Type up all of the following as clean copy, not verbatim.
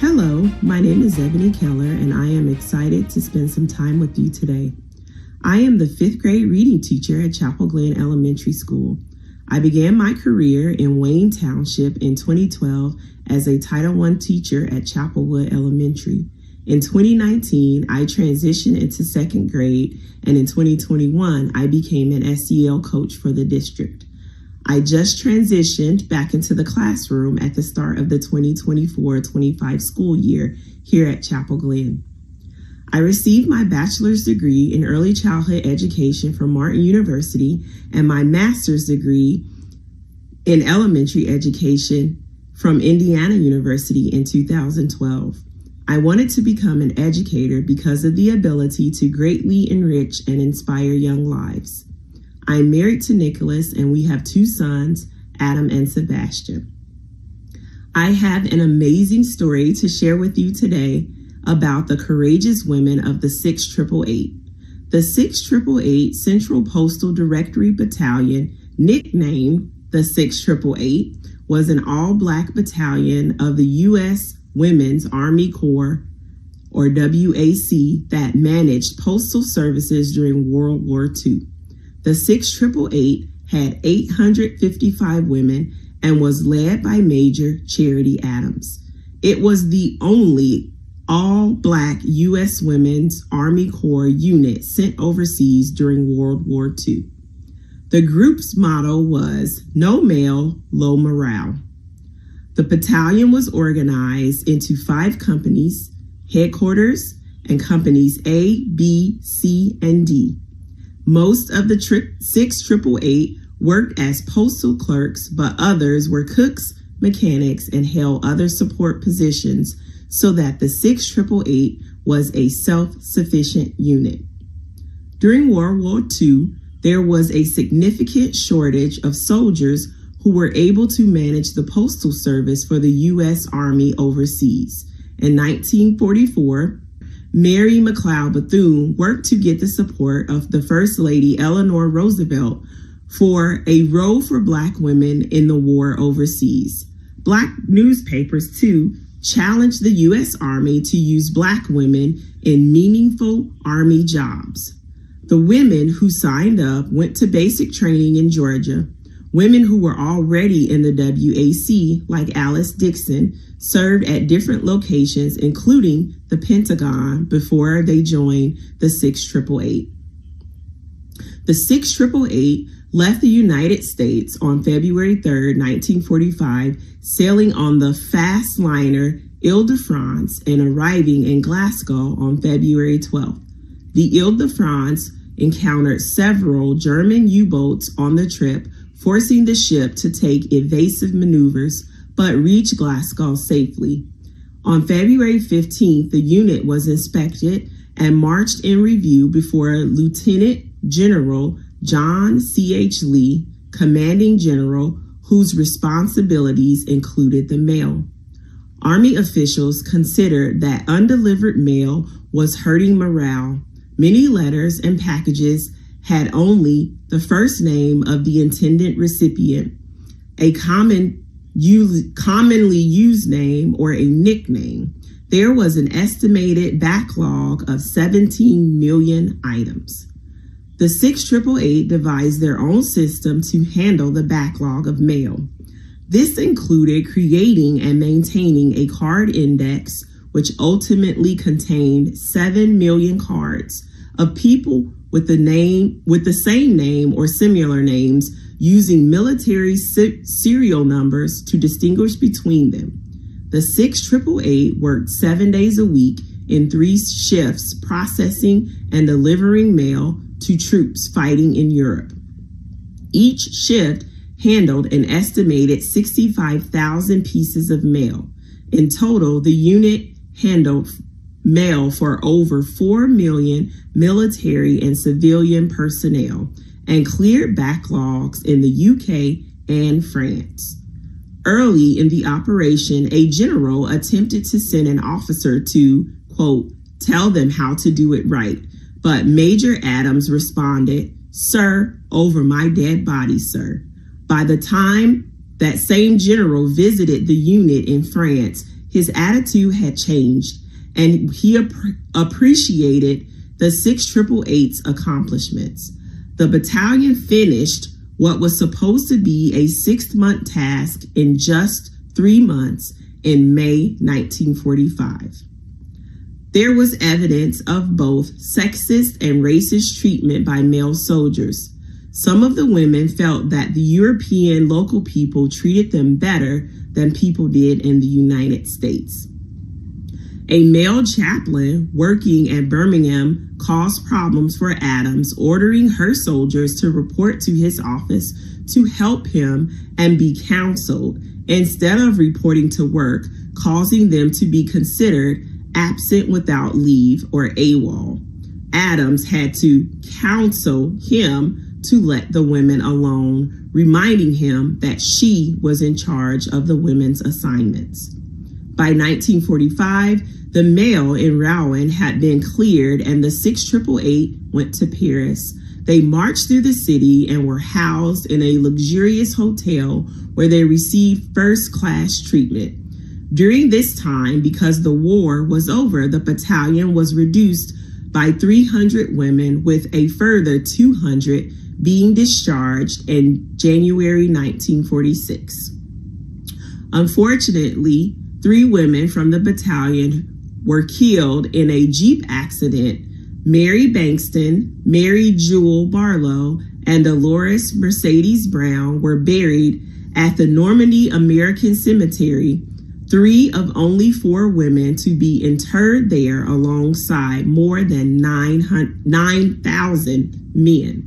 Hello, my name is Ebony Keller, and I am excited to spend some time with you today. I am the 5th grade reading teacher at Chapel Glen Elementary School. I began my career in Wayne Township in 2012 as a Title I teacher at Chapelwood Elementary. In 2019, I transitioned into 2nd grade, and in 2021, I became an SEL coach for the district. I just transitioned back into the classroom at the start of the 2024-25 school year here at Chapel Glen. I received my bachelor's degree in early childhood education from Martin University and my master's degree in elementary education from Indiana University in 2012. I wanted to become an educator because of the ability to greatly enrich and inspire young lives. I'm married to Nicholas, and we have 2 sons, Adam and Sebastian. I have an amazing story to share with you today about the courageous women of the 6888. The 6888 Central Postal Directory Battalion, nicknamed the 6888, was an all-Black battalion of the U.S. Women's Army Corps, or WAC, that managed postal services during World War II. The 6888 had 855 women and was led by Major Charity Adams. It was the only all-Black U.S. Women's Army Corps unit sent overseas during World War II. The group's motto was "No male, low morale." The battalion was organized into 5 companies, headquarters, and companies A, B, C, and D. Most of the 6888 worked as postal clerks, but others were cooks, mechanics, and held other support positions so that the 6888 was a self-sufficient unit. During World War II, there was a significant shortage of soldiers who were able to manage the postal service for the U.S. Army overseas. In 1944, Mary McLeod Bethune worked to get the support of the First Lady Eleanor Roosevelt for a role for Black women in the war overseas. Black newspapers, too, challenged the U.S. Army to use Black women in meaningful Army jobs. The women who signed up went to basic training in Georgia. Women who were already in the WAC, like Alice Dixon, served at different locations, including the Pentagon, before they joined the 6888. The 6888 left the United States on February 3, 1945, sailing on the fast liner Ile-de-France and arriving in Glasgow on February 12. The Ile-de-France encountered several German U-boats on the trip, forcing the ship to take evasive maneuvers, but reached Glasgow safely. On February 15th, the unit was inspected and marched in review before Lieutenant General John C.H. Lee, commanding general, whose responsibilities included the mail. Army officials considered that undelivered mail was hurting morale. Many letters and packages had only the first name of the intended recipient, a commonly used name, or a nickname. There was an estimated backlog of 17 million items. The 6888 devised their own system to handle the backlog of mail. This included creating and maintaining a card index, which ultimately contained 7 million cards of people with the same name or similar names, using military serial numbers to distinguish between them. The 6888 worked 7 days a week in 3 shifts, processing and delivering mail to troops fighting in Europe. Each shift handled an estimated 65,000 pieces of mail. In total, the unit handled mail for over 4 million military and civilian personnel and cleared backlogs in the UK and France. Early in the operation, a general attempted to send an officer to, quote, tell them how to do it right, but Major Adams responded, "Sir, over my dead body, sir." By the time that same general visited the unit in France, his attitude had changed, and he appreciated the 688's accomplishments. The battalion finished what was supposed to be a 6-month task in just 3 months in May 1945. There was evidence of both sexist and racist treatment by male soldiers. Some of the women felt that the European local people treated them better than people did in the United States. A male chaplain working at Birmingham caused problems for Adams, ordering her soldiers to report to his office to help him and be counseled instead of reporting to work, causing them to be considered absent without leave or AWOL. Adams had to counsel him to let the women alone, reminding him that she was in charge of the women's assignments. By 1945, the mail in Rouen had been cleared and the 6888 went to Paris. They marched through the city and were housed in a luxurious hotel where they received first-class treatment. During this time, because the war was over, the battalion was reduced by 300 women, with a further 200 being discharged in January 1946. Unfortunately, 3 women from the battalion were killed in a Jeep accident. Mary Bankston, Mary Jewel Barlow, and Dolores Mercedes Brown were buried at the Normandy American Cemetery, 3 of only 4 women to be interred there alongside more than 9,000 men.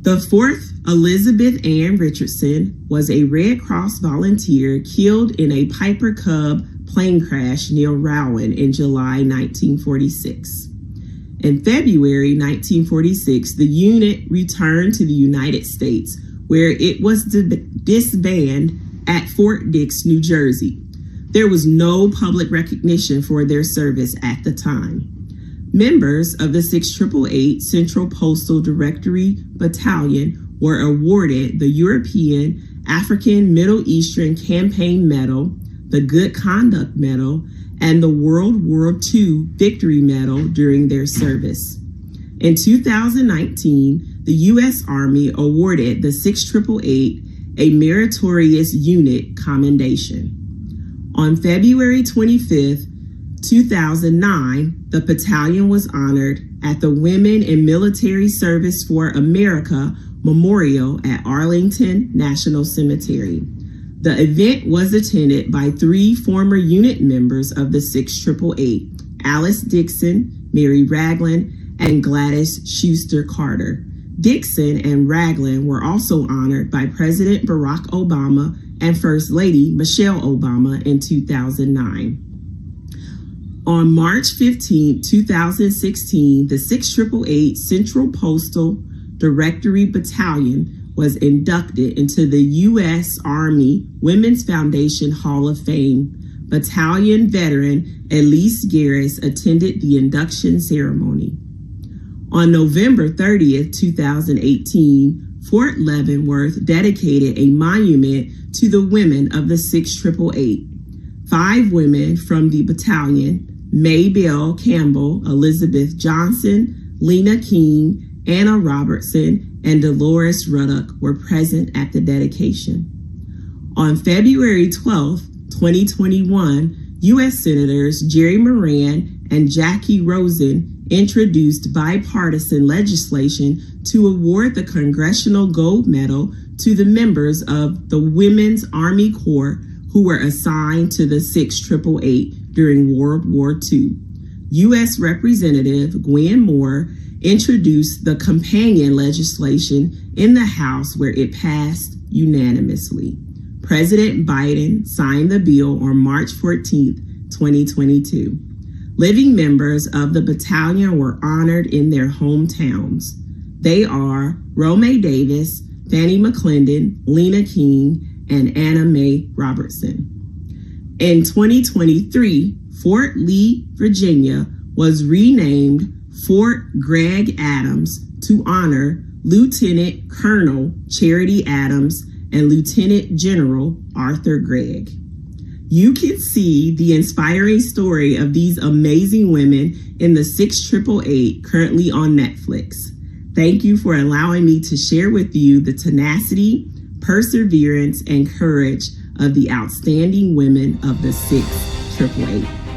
The 4th, Elizabeth Ann Richardson, was a Red Cross volunteer killed in a Piper Cub plane crash near Rouen in July 1946. In February 1946, the unit returned to the United States, where it was disbanded at Fort Dix, New Jersey. There was no public recognition for their service at the time. Members of the 6888 Central Postal Directory Battalion were awarded the European African Middle Eastern Campaign Medal, the Good Conduct Medal, and the World War II Victory Medal during their service. In 2019, the U.S. Army awarded the 6888 a Meritorious Unit Commendation. On February 25th, 2009, the battalion was honored at the Women in Military Service for America Memorial at Arlington National Cemetery. The event was attended by 3 former unit members of the 6888, Alice Dixon, Mary Ragland, and Gladys Schuster Carter. Dixon and Ragland were also honored by President Barack Obama and First Lady Michelle Obama in 2009. On March 15, 2016, the 6888 Central Postal Directory Battalion was inducted into the U.S. Army Women's Foundation Hall of Fame. Battalion veteran Elise Garris attended the induction ceremony. On November 30th, 2018, Fort Leavenworth dedicated a monument to the women of the 6888. 5 women from the battalion, Maybelle Campbell, Elizabeth Johnson, Lena King, Anna Robertson, and Dolores Ruddock, were present at the dedication. On February 12, 2021, U.S. Senators Jerry Moran and Jackie Rosen introduced bipartisan legislation to award the Congressional Gold Medal to the members of the Women's Army Corps who were assigned to the 6888 during World War II. U.S. Representative Gwen Moore introduced the companion legislation in the House, where it passed unanimously. President Biden signed the bill on March 14, 2022. Living members of the battalion were honored in their hometowns. They are Romay Davis, Fannie McClendon, Lena King, and Anna Mae Robertson. In 2023, Fort Lee, Virginia was renamed Fort Gregg Adams to honor Lieutenant Colonel Charity Adams and Lieutenant General Arthur Gregg. You can see the inspiring story of these amazing women in the 6888 currently on Netflix. Thank you for allowing me to share with you the tenacity, perseverance, and courage of the outstanding women of the 6888.